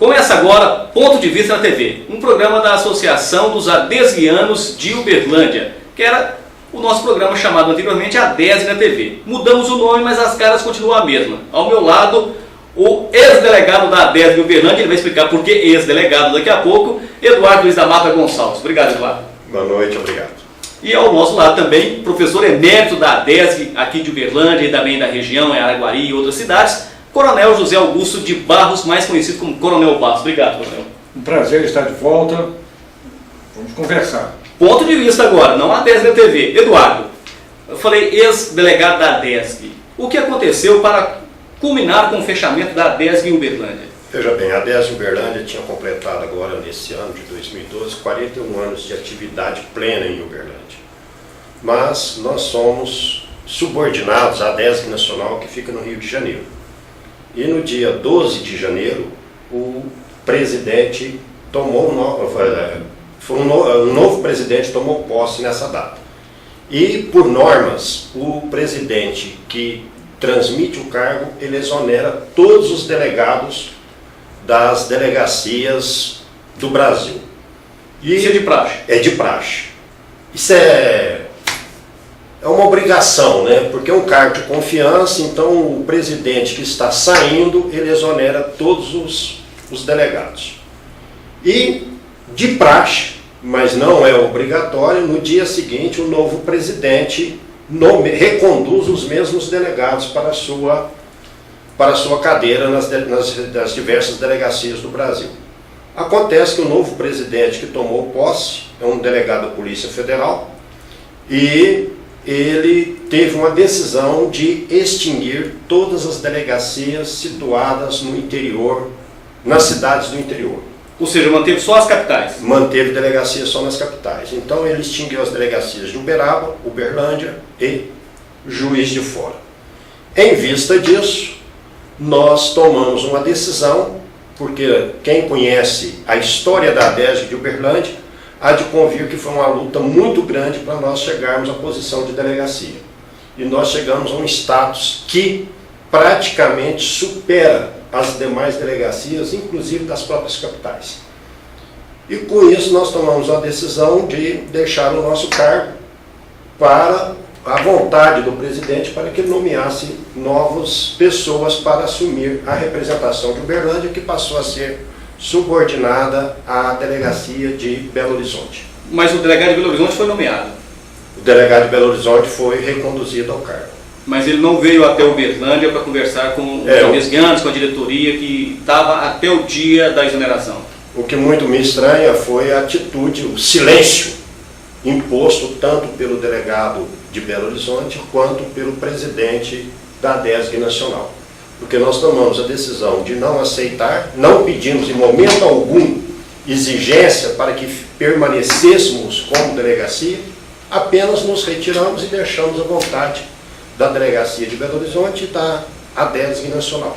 Começa agora Ponto de Vista na TV, um programa da Associação dos Adesguianos de Uberlândia, que era o nosso programa chamado anteriormente Adesg na TV. Mudamos o nome, mas as caras continuam a mesma. Ao meu lado, o ex-delegado da Adesg de Uberlândia, ele vai explicar por que ex-delegado daqui a pouco, Eduardo Luiz da Mata Gonçalves. Obrigado, Eduardo. Boa noite, obrigado. E ao nosso lado também, professor emérito da Adesg aqui de Uberlândia e também da região, em Araguari e outras cidades, Coronel José Augusto de Barros, mais conhecido como Coronel Barros. Obrigado, Coronel. Um prazer estar de volta. Vamos conversar. Ponto de vista agora, não a Adesg na TV. Eduardo, eu falei ex-delegado da Adesg. O que aconteceu para culminar com o fechamento da Adesg em Uberlândia? Veja bem, a Adesg Uberlândia tinha completado agora, nesse ano de 2012, 41 anos de atividade plena em Uberlândia. Mas nós somos subordinados à Adesg Nacional, que fica no Rio de Janeiro. E no dia 12 de janeiro, o presidente tomou um novo presidente tomou posse nessa data. E, por normas, o presidente que transmite o cargo, ele exonera todos os delegados das delegacias do Brasil. Isso é de praxe? É de praxe. Isso é uma obrigação, né? Porque é um cargo de confiança, então o presidente que está saindo, ele exonera todos os delegados. E, de praxe, mas não é obrigatório, no dia seguinte o novo presidente reconduz os mesmos delegados para a sua cadeira nas diversas delegacias do Brasil. Acontece que o novo presidente que tomou posse é um delegado da Polícia Federal e ele teve uma decisão de extinguir todas as delegacias situadas no interior, nas cidades do interior. Ou seja, manteve só as capitais? Manteve delegacias só nas capitais. Então ele extinguiu as delegacias de Uberaba, Uberlândia e Juiz de Fora. Em vista disso, nós tomamos uma decisão, porque quem conhece a história da Adesg de Uberlândia há de convir que foi uma luta muito grande para nós chegarmos à posição de delegacia. E nós chegamos a um status que praticamente supera as demais delegacias, inclusive das próprias capitais. E com isso nós tomamos a decisão de deixar o nosso cargo para a vontade do presidente, para que ele nomeasse novas pessoas para assumir a representação de Uberlândia, que passou a ser subordinada à delegacia de Belo Horizonte. Mas o delegado de Belo Horizonte foi nomeado? O delegado de Belo Horizonte foi reconduzido ao cargo. Mas ele não veio até Uberlândia para conversar com os adesguianos, com a diretoria que estava até o dia da exoneração? O que muito me estranha foi a atitude, o silêncio imposto tanto pelo delegado de Belo Horizonte quanto pelo presidente da Adesg Nacional. Porque nós tomamos a decisão de não aceitar, não pedimos em momento algum exigência para que permanecêssemos como delegacia, apenas nos retiramos e deixamos a vontade da delegacia de Belo Horizonte e da Adesg Nacional.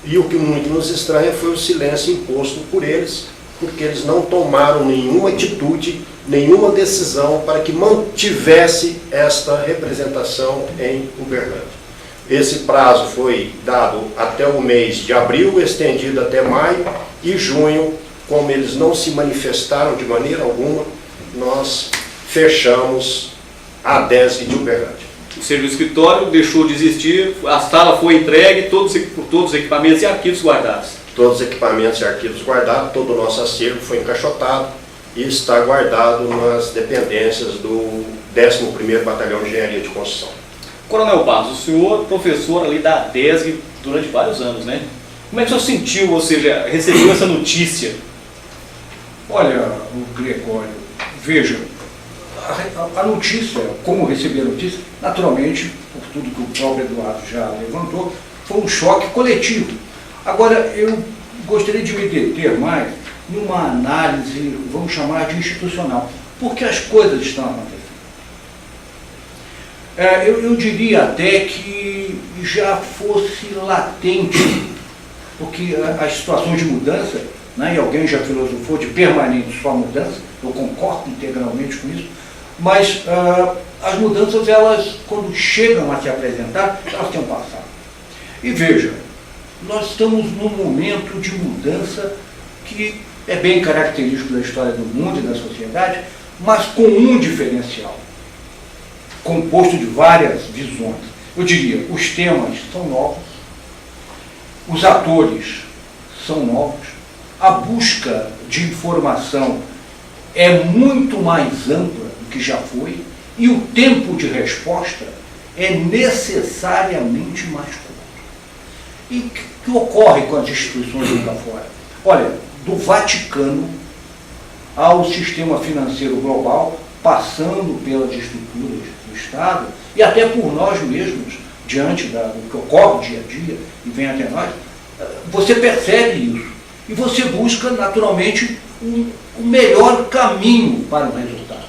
E o que muito nos estranha foi o silêncio imposto por eles, porque eles não tomaram nenhuma atitude, nenhuma decisão para que mantivesse esta representação em Uberlândia. Esse prazo foi dado até o mês de abril, estendido até maio e junho. Como eles não se manifestaram de maneira alguma, nós fechamos a Adesg de Uberlândia. Ou seja, o escritório deixou de existir, a sala foi entregue, todos os equipamentos e arquivos guardados. Todos os equipamentos e arquivos guardados, todo o nosso acervo foi encaixotado e está guardado nas dependências do 11º Batalhão de Engenharia de Construção. Coronel Barros, o senhor professor ali da Adesg durante vários anos, né? Como é que o senhor sentiu, ou seja, recebeu essa notícia? Olha, o Gregório, veja, a notícia, como receber a notícia, naturalmente, por tudo que o próprio Eduardo já levantou, foi um choque coletivo. Agora, eu gostaria de me deter mais numa análise, vamos chamar de institucional, porque as coisas estão acontecendo. Eu diria até que já fosse latente, porque as situações de mudança, né, e alguém já filosofou de permanente só mudança, eu concordo integralmente com isso, mas as mudanças, elas, quando chegam a se apresentar, elas têm um passado. E veja, nós estamos num momento de mudança que é bem característico da história do mundo e da sociedade, mas com um diferencial, composto de várias visões. Eu diria, os temas são novos, os atores são novos, a busca de informação é muito mais ampla do que já foi e o tempo de resposta é necessariamente mais curto. E o que ocorre com as instituições lá fora? Olha, do Vaticano ao sistema financeiro global, passando pelas estruturas do Estado e até por nós mesmos, diante do que ocorre dia a dia e vem até nós, você percebe isso. E você busca, naturalmente, o melhor caminho para o resultado.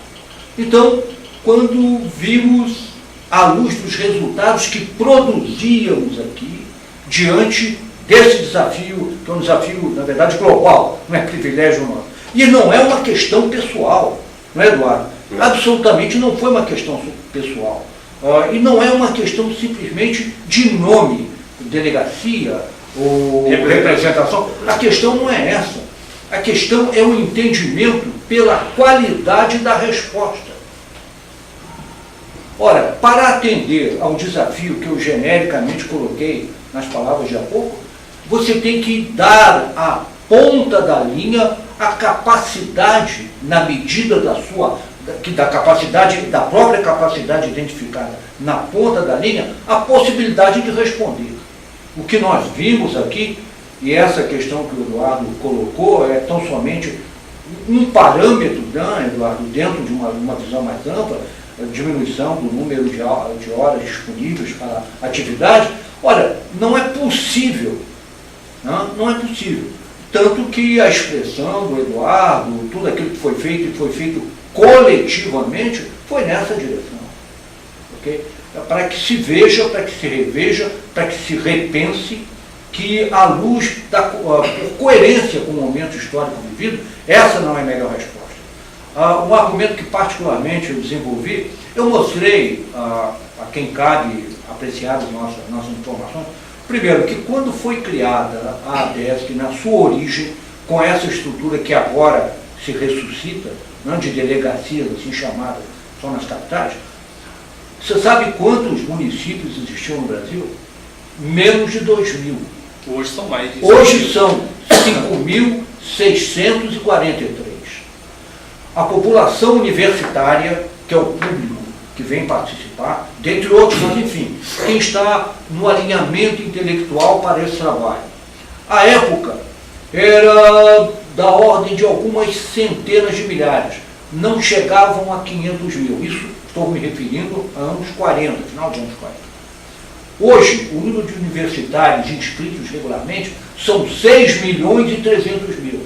Então, quando vimos, à luz dos resultados que produzíamos aqui, diante desse desafio, que é um desafio, na verdade, global, não é privilégio nosso. E não é uma questão pessoal, não é, Eduardo? Não. Absolutamente não foi uma questão pessoal. E não é uma questão simplesmente de nome, delegacia ou representação. A questão não é essa. A questão é o entendimento pela qualidade da resposta. Ora, para atender ao desafio que eu genericamente coloquei nas palavras de há pouco, você tem que dar à ponta da linha a capacidade, na medida da própria capacidade identificada na ponta da linha, a possibilidade de responder. O que nós vimos aqui, e essa questão que o Eduardo colocou, é tão somente um parâmetro, né, Eduardo, dentro de uma visão mais ampla, a diminuição do número de horas disponíveis para a atividade. Olha, não é possível, não é possível. Tanto que a expressão do Eduardo, tudo aquilo que foi feito e foi feito coletivamente, foi nessa direção. Okay? Para que se veja, para que se reveja, para que se repense que, à luz da coerência com o momento histórico vivido, essa não é a melhor resposta. Um argumento que particularmente eu desenvolvi, eu mostrei a quem cabe apreciar as nossas informações. Primeiro, que quando foi criada a ADESC, na sua origem, com essa estrutura que agora se ressuscita, não de delegacias assim chamadas, só nas capitais, você sabe quantos municípios existiam no Brasil? Menos de 2.000. Hoje são mais de 5.000. Hoje são 5.643. A população universitária, que é o público que vem participar, dentre outros, mas enfim, quem está no alinhamento intelectual para esse trabalho. A época era da ordem de algumas centenas de milhares, não chegavam a 500 mil. Isso estou me referindo a anos 40, final de anos 40. Hoje, o número de universitários inscritos regularmente são 6.300.000.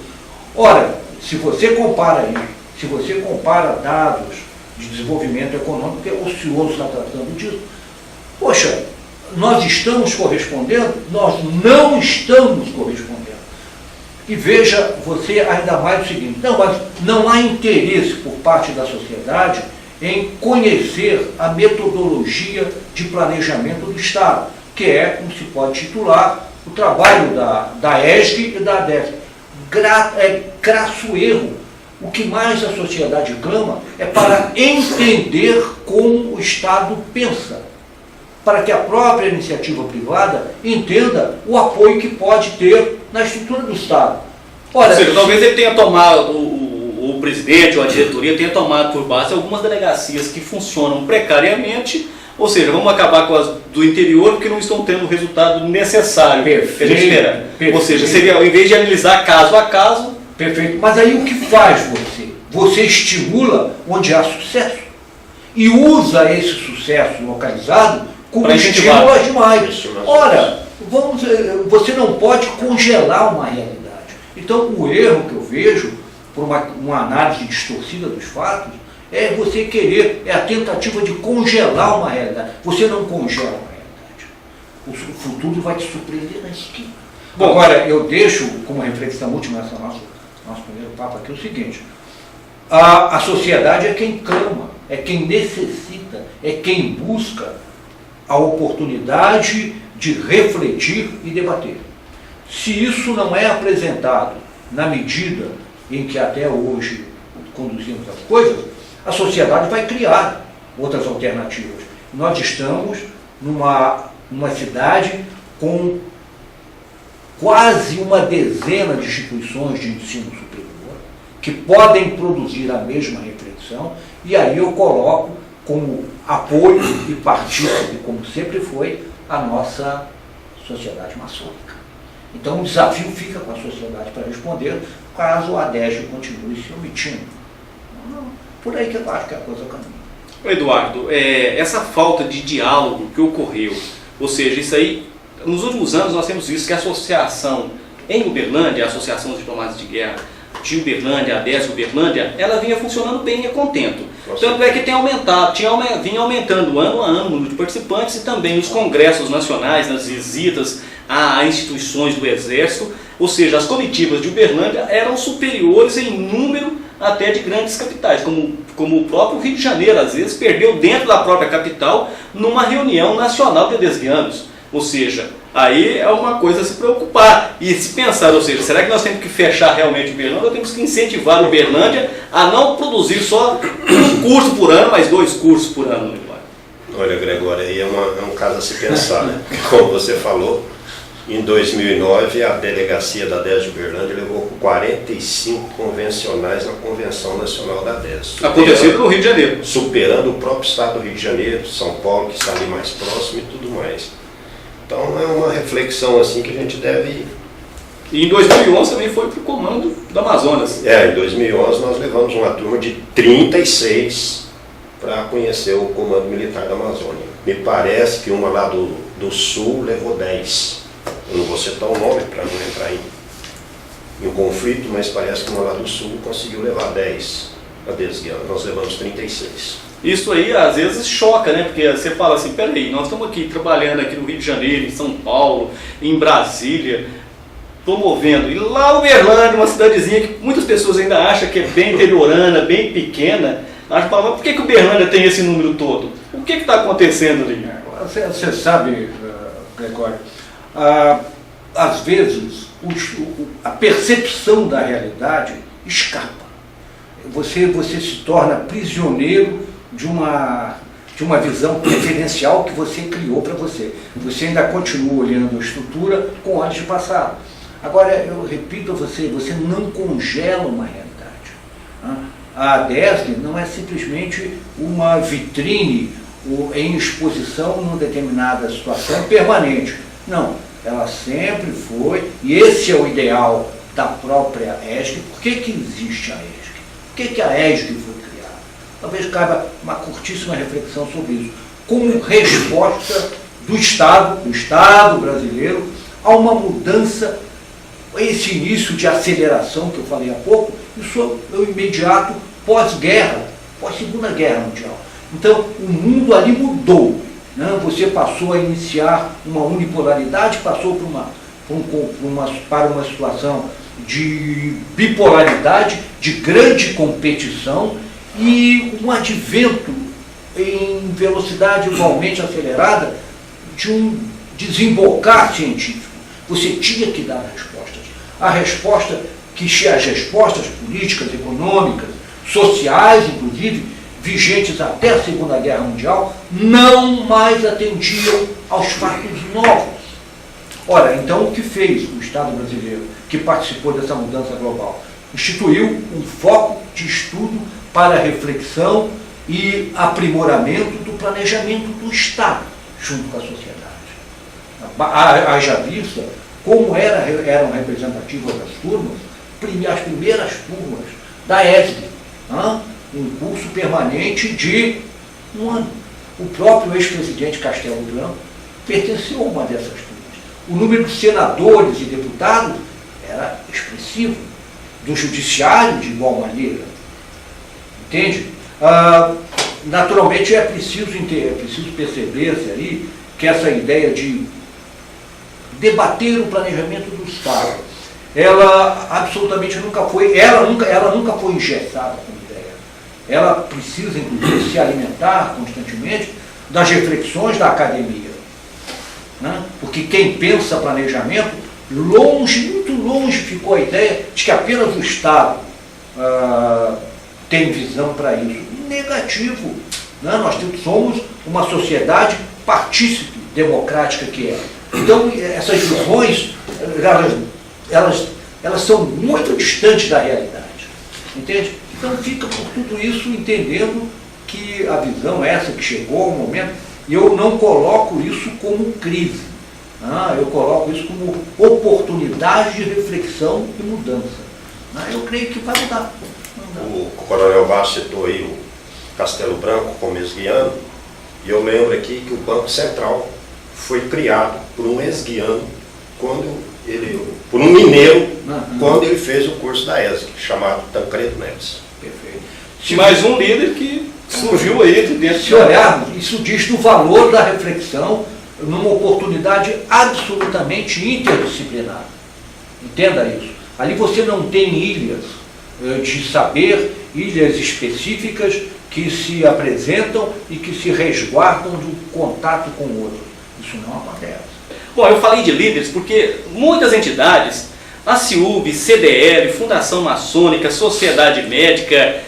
Ora, se você compara isso, se você compara dados de desenvolvimento econômico, que é ocioso estar tratando disso, poxa, nós estamos correspondendo? Nós não estamos correspondendo. E veja você ainda mais o seguinte, mas não há interesse por parte da sociedade em conhecer a metodologia de planejamento do Estado, que é, como se pode titular, o trabalho da ESG e da ADESC. Crasso erro. O que mais a sociedade clama é para entender como o Estado pensa, para que a própria iniciativa privada entenda o apoio que pode ter na estrutura do Estado. Olha, ou seja, talvez ele tenha tomado, o presidente ou a diretoria tenha tomado por base algumas delegacias que funcionam precariamente, ou seja, vamos acabar com as do interior porque não estão tendo o resultado necessário que a gente espera. Ou seja, seria, ao invés de analisar caso a caso. Perfeito. Mas aí o que faz você? Você estimula onde há sucesso e usa esse sucesso localizado como estímulo às demais. Ora, você não pode congelar uma realidade. Então, o erro que eu vejo, por uma análise distorcida dos fatos, é você querer, é a tentativa de congelar uma realidade. Você não congela uma realidade. O futuro vai te surpreender na esquina. Bom, agora, eu deixo como reflexão última essa nosso primeiro papo aqui o seguinte: a sociedade é quem clama, é quem necessita, é quem busca a oportunidade de refletir e debater. Se isso não é apresentado na medida em que até hoje conduzimos as coisas, a sociedade vai criar outras alternativas. Nós estamos numa cidade com quase uma dezena de instituições de ensino superior que podem produzir a mesma reflexão, e aí eu coloco como apoio e partícipe, como sempre foi, a nossa sociedade maçônica. Então o desafio fica com a sociedade para responder, caso a ADESG continue se omitindo. Por aí que eu acho que a coisa caminha. Eduardo, essa falta de diálogo que ocorreu, ou seja, isso aí, nos últimos anos nós temos visto que a associação em Uberlândia, a Associação dos Diplomatas de Guerra de Uberlândia, a ADESG Uberlândia, ela vinha funcionando bem e a contento. Tanto é que tem aumentado, vinha aumentando ano a ano o número de participantes, e também nos congressos nacionais, nas visitas a instituições do Exército, ou seja, as comitivas de Uberlândia eram superiores em número até de grandes capitais, como o próprio Rio de Janeiro, às vezes, perdeu dentro da própria capital numa reunião nacional de adesguianos. Ou seja, aí é uma coisa a se preocupar e se pensar, ou seja, será que nós temos que fechar realmente Uberlândia ou temos que incentivar a Uberlândia a não produzir só um curso por ano, mas 2 cursos por ano? Olha, Gregório, aí é um caso a se pensar, né? Como você falou, em 2009 a delegacia da ADESG Uberlândia levou 45 convencionais na Convenção Nacional da ADESG. Acontecido no Rio de Janeiro. Superando o próprio estado do Rio de Janeiro, São Paulo, que está ali mais próximo e tudo mais. Então é uma reflexão assim que a gente deve... E em 2011 também foi para o comando do Amazonas. Em 2011 nós levamos uma turma de 36 para conhecer o Comando Militar da Amazônia. Me parece que uma lá do Sul levou 10. Eu não vou citar o nome para não entrar em conflito, mas parece que uma lá do Sul conseguiu levar 10 adesguianos. Nós levamos 36. Isso aí às vezes choca, né? Porque você fala assim, peraí, nós estamos aqui trabalhando aqui no Rio de Janeiro, em São Paulo, em Brasília, promovendo. E lá Uberlândia, uma cidadezinha que muitas pessoas ainda acham que é bem interiorana, bem pequena, acham, mas por que Uberlândia tem esse número todo? O que está acontecendo ali? Você sabe, Gregório, às vezes a percepção da realidade escapa. Você se torna prisioneiro de uma visão preferencial que você criou para você. Você ainda continua olhando a estrutura com olhos de passado. Agora, eu repito a você, você não congela uma realidade. A ADESG não é simplesmente uma vitrine em exposição numa determinada situação permanente. Não, ela sempre foi, e esse é o ideal da própria ESG. Por que existe a ESG? Por que a ESG foi criada? Talvez caiba uma curtíssima reflexão sobre isso. Como resposta do Estado brasileiro, a uma mudança, esse início de aceleração que eu falei há pouco, isso é o imediato pós-guerra, pós-Segunda Guerra Mundial. Então, o mundo ali mudou. Né? Você passou a iniciar uma unipolaridade, passou para uma situação de bipolaridade, de grande competição e um advento em velocidade igualmente acelerada de um desembocar científico. Você tinha que dar respostas. As respostas políticas, econômicas, sociais, inclusive, vigentes até a Segunda Guerra Mundial, não mais atendiam aos fatos novos. Ora, então o que fez o Estado brasileiro, que participou dessa mudança global? Instituiu um foco de estudo para reflexão e aprimoramento do planejamento do Estado, junto com a sociedade. Haja vista como eram representativas as turmas, as primeiras turmas da ESG, um curso permanente de um ano. O próprio ex-presidente Castelo Branco pertenceu a uma dessas turmas. O número de senadores e deputados era expressivo, do judiciário de igual maneira. Entende? Naturalmente é preciso perceber-se aí que essa ideia de debater o planejamento do Estado, ela absolutamente nunca foi engessada como ideia. Ela precisa, inclusive, se alimentar constantemente das reflexões da academia. Né? Porque quem pensa planejamento muito longe ficou a ideia de que apenas o Estado tem visão para isso. Negativo. Né? Nós somos uma sociedade partícipe democrática que é. Então, essas visões, elas são muito distantes da realidade. Entende? Então, fica por tudo isso entendendo que a visão essa que chegou ao momento, e eu não coloco isso como crise. Eu coloco isso como oportunidade de reflexão e mudança. Eu creio que vai mudar. O Coronel Bastos citou aí o Castelo Branco como ex-guiano, e eu lembro aqui que o Banco Central foi criado por um ex-guiano, por um mineiro, quando ele fez o curso da ESG, chamado Tancredo Neves. Perfeito. Mais um líder que surgiu aí de dentro. Se olharmos, isso diz do valor da reflexão numa oportunidade absolutamente interdisciplinar. Entenda isso. Ali você não tem ilhas de saber, ilhas específicas que se apresentam e que se resguardam do contato com o outro. Isso não acontece. Bom, eu falei de líderes porque muitas entidades, a CIUB, CDL, Fundação Maçônica, Sociedade Médica,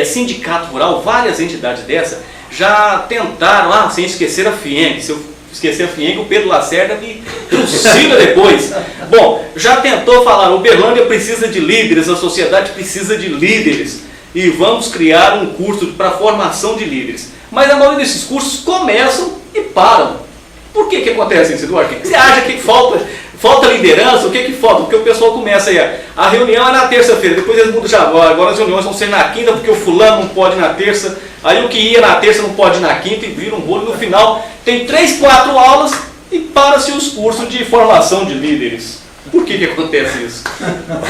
Sindicato Rural, várias entidades dessas já tentaram, sem esquecer a FIENG. Se eu esquecer a FIENG, o Pedro Lacerda me trucida depois. Bom, já tentou falar, Uberlândia precisa de líderes, a sociedade precisa de líderes e vamos criar um curso para formação de líderes. Mas a maioria desses cursos começam e param. Por que acontece isso, Eduardo? O que você acha que falta liderança? O que falta? Porque o pessoal começa aí, a reunião é na terça-feira, depois eles mudam já, agora as reuniões vão ser na quinta, porque o fulano não pode ir na terça, aí o que ia na terça não pode ir na quinta, e vira um rolo, no final tem 3, 4 aulas e para-se os cursos de formação de líderes. Por que acontece isso?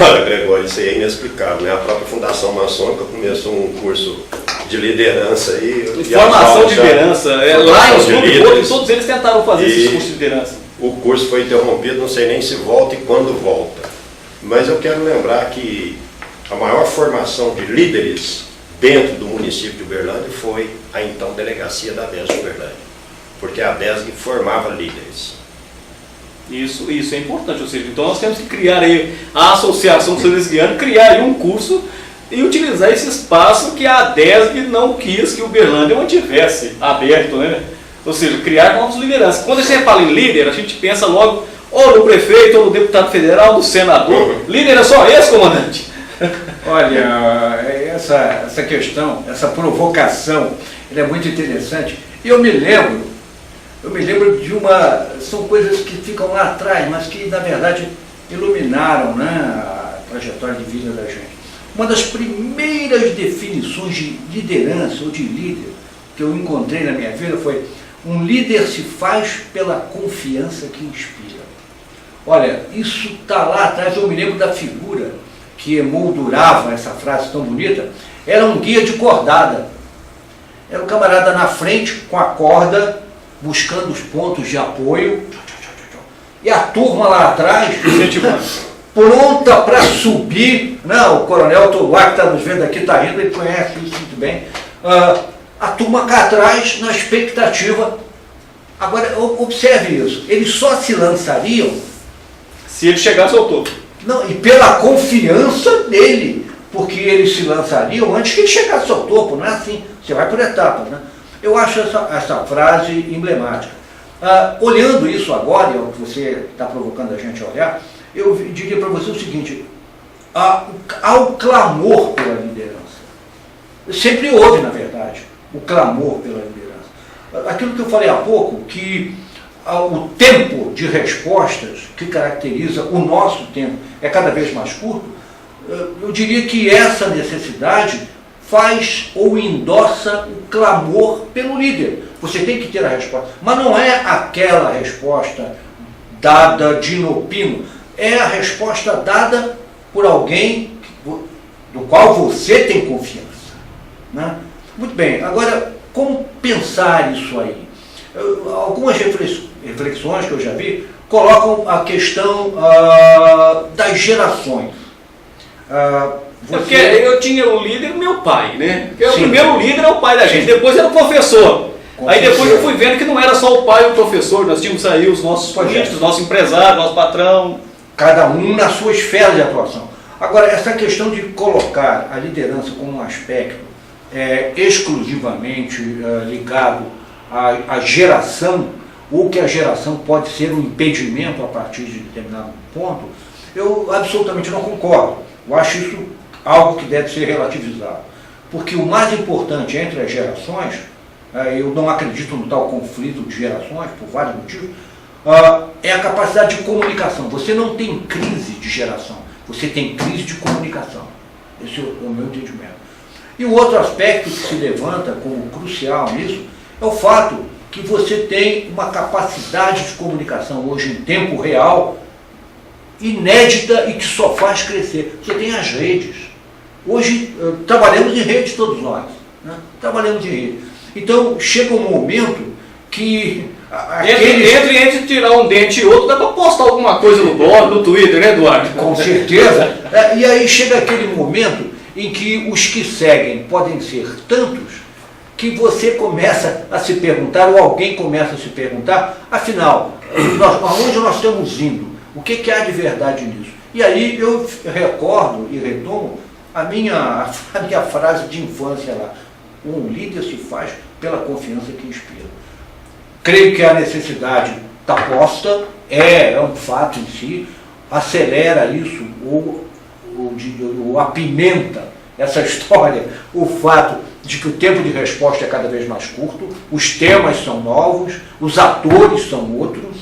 Olha, Gregório, isso aí é inexplicável, né? A própria Fundação Maçônica começou um curso de liderança aí. Formação de liderança. Lá em todos eles tentaram fazer esse curso de liderança. O curso foi interrompido, não sei nem se volta e quando volta. Mas eu quero lembrar que a maior formação de líderes dentro do município de Uberlândia foi a então delegacia da DESG de Uberlândia. Porque a DESG formava líderes. Isso é importante, ou seja, então nós temos que criar aí a Associação dos Líderes Guianos, criar aí um curso e utilizar esse espaço que a DESG não quis que Uberlândia mantivesse aberto, né? Ou seja, criar novas lideranças. Quando a gente fala em líder, a gente pensa logo ou no prefeito, ou no deputado federal, no senador. Líder é só esse, comandante. Olha, essa questão, essa provocação, ela é muito interessante. E eu me lembro de são coisas que ficam lá atrás, mas que na verdade iluminaram, né, a trajetória de vida da gente. Uma das primeiras definições de liderança ou de líder que eu encontrei na minha vida foi: um líder se faz pela confiança que inspira. Olha, isso está lá atrás. Eu me lembro da figura que emoldurava essa frase tão bonita. Era um guia de cordada. Era o camarada na frente com a corda, buscando os pontos de apoio, e a turma lá atrás, pronta para subir. Não, o coronel Tovar, que está nos vendo aqui, está rindo, ele conhece isso muito bem. A turma cá atrás, na expectativa. Agora, observe isso, eles só se lançariam se ele chegasse ao topo. Não, e pela confiança dele, porque eles se lançariam antes que ele chegasse ao topo, não é assim, você vai por etapas, né? Eu acho essa frase emblemática. Olhando isso agora, é o que você está provocando a gente a olhar, eu diria para você o seguinte: há o clamor pela liderança. Sempre houve, na verdade, o clamor pela liderança. Aquilo que eu falei há pouco, que o tempo de respostas que caracteriza o nosso tempo é cada vez mais curto, eu diria que essa necessidade faz ou endossa o clamor pelo líder. Você tem que ter a resposta, mas não é aquela resposta dada de inopino, é a resposta dada por alguém do qual você tem confiança, né? Muito bem, agora, como pensar isso aí? Algumas reflexões que eu já vi colocam a questão das gerações. Porque eu tinha o líder, meu pai, né? O primeiro líder é o pai da gente, depois era o professor. Aí depois eu fui vendo que não era só o pai e o professor, nós tínhamos aí os nossos políticos, nosso empresário, nosso patrão. cada um na sua esfera de atuação. Agora, essa questão de colocar a liderança como um aspecto exclusivamente ligado à geração, ou que a geração pode ser um impedimento a partir de determinado ponto, eu absolutamente não concordo. Eu acho isso algo que deve ser relativizado. Porque o mais importante entre as gerações, eu não acredito no tal conflito de gerações, por vários motivos, é a capacidade de comunicação. Você não tem crise de geração, você tem crise de comunicação. Esse é o meu entendimento. E o outro aspecto que se levanta como crucial nisso é o fato que você tem uma capacidade de comunicação hoje em tempo real inédita e que só faz crescer. Você tem as redes. Hoje trabalhamos em rede todos nós, né? Trabalhamos em rede. Então chega um momento que entre tirar um dente e outro, dá para postar alguma coisa no blog, no Twitter, né, Eduardo? Com certeza. E aí chega aquele momento em que os que seguem podem ser tantos que você começa a se perguntar, ou alguém começa a se perguntar, afinal, aonde nós estamos indo? O que há de verdade nisso? E aí eu recordo e retomo a minha frase de infância lá: um líder se faz pela confiança que inspira. Creio que a necessidade está posta, é um fato em si, acelera isso, ou apimenta essa história, o fato de que o tempo de resposta é cada vez mais curto, os temas são novos, os atores são outros,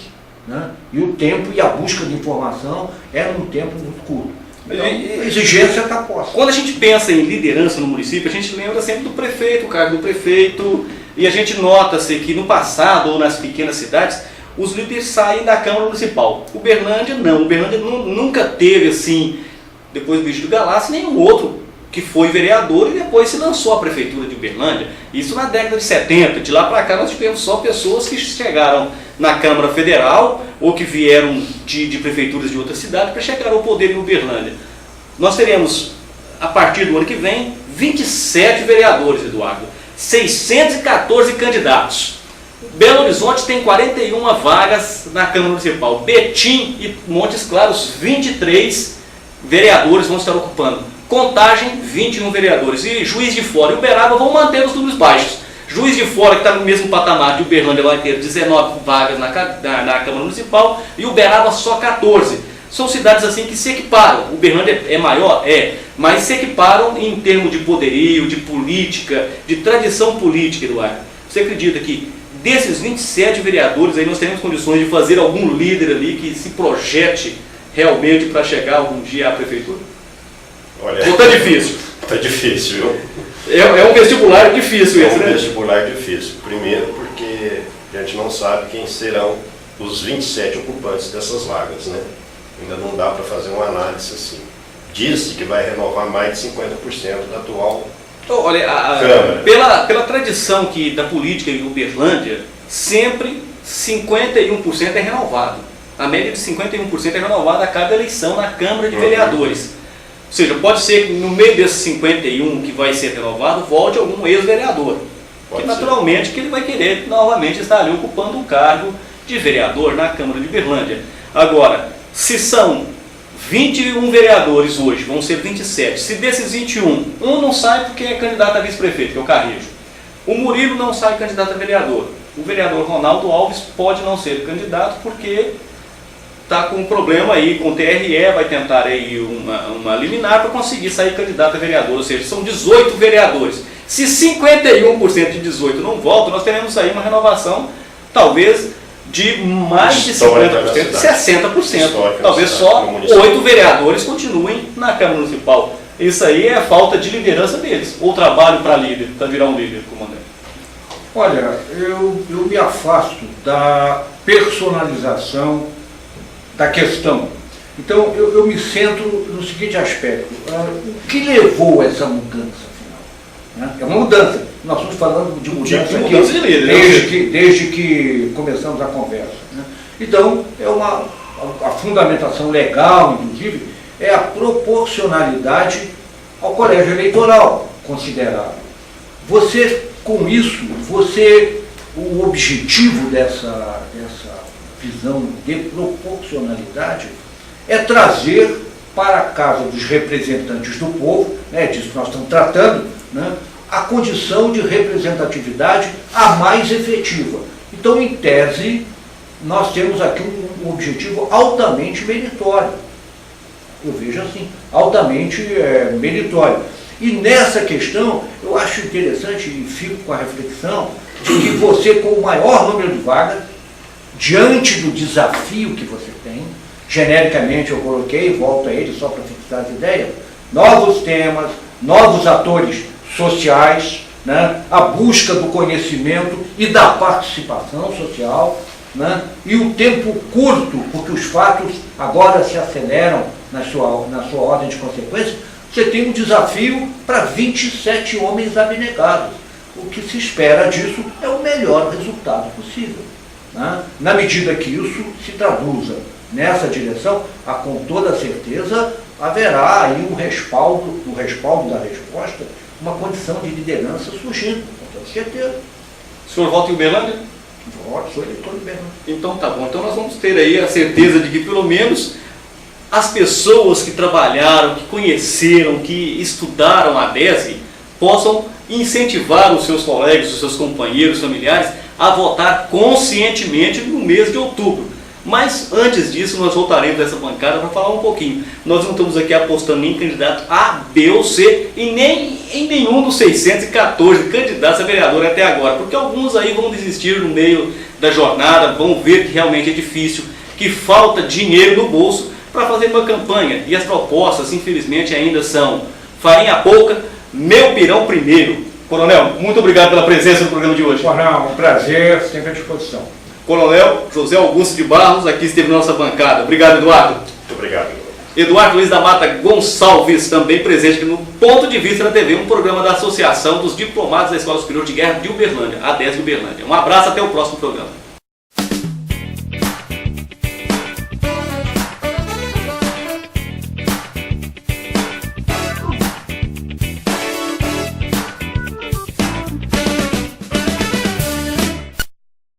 né? E o tempo e a busca de informação é num tempo muito curto. Então, a exigência está posta. Quando a gente pensa em liderança no município, a gente lembra sempre do prefeito, o cargo do prefeito, e a gente nota-se que no passado, ou nas pequenas cidades, os líderes saem da Câmara Municipal. Uberlândia não, Uberlândia nunca teve, assim, depois do Bicho do Galassi, nenhum outro que foi vereador e depois se lançou a prefeitura de Uberlândia. Isso na década de 70, de lá para cá nós tivemos só pessoas que chegaram na Câmara Federal ou que vieram de prefeituras de outras cidades para chegar ao poder em Uberlândia. Nós teremos, a partir do ano que vem, 27 vereadores, Eduardo, 614 candidatos. Belo Horizonte tem 41 vagas na Câmara Municipal. Betim e Montes Claros, 23 vereadores vão estar ocupando. Contagem, 21 vereadores. E Juiz de Fora e Uberaba vão manter os números baixos. Juiz de Fora, que está no mesmo patamar de Uberlândia, vai ter 19 vagas na Câmara Municipal e Uberaba só 14. São cidades assim que se equiparam. Uberlândia é maior? É. Mas se equiparam em termos de poderio, de política, de tradição política, Eduardo. Você acredita que desses 27 vereadores aí nós temos condições de fazer algum líder ali que se projete realmente para chegar algum dia à prefeitura? Olha, ou está difícil? Está difícil, viu? É um vestibular difícil esse, né? É um vestibular difícil. Primeiro porque a gente não sabe quem serão os 27 ocupantes dessas vagas, né? Ainda não dá para fazer uma análise assim. Diz-se que vai renovar mais de 50% da atual Câmara. Pela tradição da política em Uberlândia, sempre 51% é renovado. A média de 51% é renovada a cada eleição na Câmara de Vereadores. Ou seja, pode ser que no meio desses 51 que vai ser renovado, volte algum ex-vereador. Que naturalmente que ele vai querer novamente estar ali ocupando um cargo de vereador na Câmara de Uberlândia. Agora, se são 21 vereadores hoje, vão ser 27. Se desses 21, um não sai porque é candidato a vice-prefeito, que é o Carrijo. O Murilo não sai candidato a vereador. O vereador Ronaldo Alves pode não ser candidato porque está com um problema aí com o TRE, vai tentar aí uma liminar para conseguir sair candidato a vereador, ou seja, são 18 vereadores. Se 51% de 18 não voltam, nós teremos aí uma renovação, talvez, de mais de 50%, 60%. Talvez só 8 vereadores continuem na Câmara Municipal. Isso aí é falta de liderança deles, ou trabalho para líder, para virar um líder, comandante. Olha, eu me afasto da personalização da questão. Então, eu me centro no seguinte aspecto. O que levou a essa mudança, afinal? Né? É uma mudança. Nós estamos falando de mudança aqui, desde que começamos a conversa. Né? Então, a fundamentação legal, inclusive, é a proporcionalidade ao colégio eleitoral considerado. Com isso, o objetivo dessa visão de proporcionalidade é trazer para a casa dos representantes do povo, disso que nós estamos tratando, a condição de representatividade a mais efetiva. Então, em tese, nós temos aqui um objetivo altamente meritório. Eu vejo assim, altamente meritório. E nessa questão, eu acho interessante e fico com a reflexão de que você, com o maior número de vagas, diante do desafio que você tem, genericamente eu coloquei, volto a ele só para fixar as ideias, novos temas, novos atores sociais, a busca do conhecimento e da participação social, e o tempo curto, porque os fatos agora se aceleram na sua ordem de consequência, você tem um desafio para 27 homens abnegados. O que se espera disso é o melhor resultado possível. Na medida que isso se traduza nessa direção, com toda certeza haverá aí um respaldo da resposta, uma condição de liderança surgindo, com toda certeza. O senhor vota em Uberlândia? Voto, sou eleitor de Uberlândia. Então tá bom, então nós vamos ter aí a certeza de que pelo menos as pessoas que trabalharam, que conheceram, que estudaram a DESG possam incentivar os seus colegas, os seus companheiros, familiares a votar conscientemente no mês de outubro. Mas antes disso, nós voltaremos dessa bancada para falar um pouquinho. Nós não estamos aqui apostando nem em candidato A, B ou C e nem em nenhum dos 614 candidatos a vereador até agora, porque alguns aí vão desistir no meio da jornada, vão ver que realmente é difícil, que falta dinheiro no bolso para fazer uma campanha. E as propostas, infelizmente, ainda são farinha pouca, meu pirão primeiro. Coronel, muito obrigado pela presença no programa de hoje. Coronel, um prazer, sempre à disposição. Coronel José Augusto de Barros, aqui esteve na nossa bancada. Obrigado, Eduardo. Muito obrigado. Eduardo Luiz da Mata Gonçalves, também presente aqui no Ponto de Vista na TV, um programa da Associação dos Diplomados da Escola Superior de Guerra de Uberlândia, a DESG Uberlândia. Um abraço, até o próximo programa.